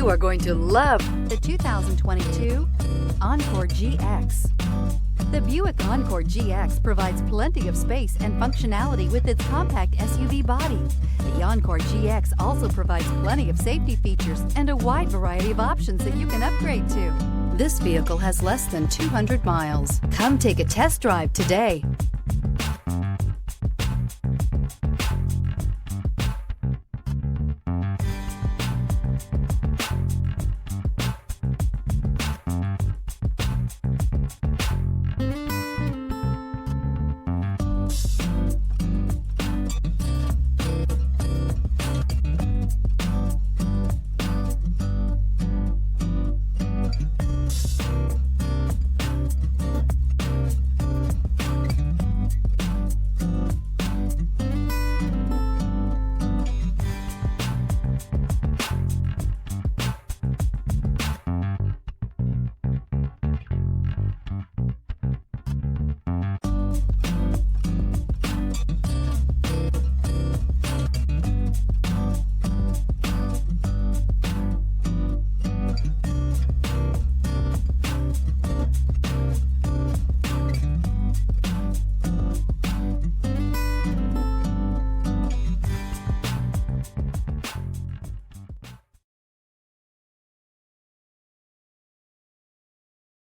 You are going to love the 2022 Encore GX. The Buick Encore GX provides plenty of space and functionality with its compact SUV body. The Encore GX also provides plenty of safety features and a wide variety of options that you can upgrade to. This vehicle has less than 200 miles. Come take a test drive today.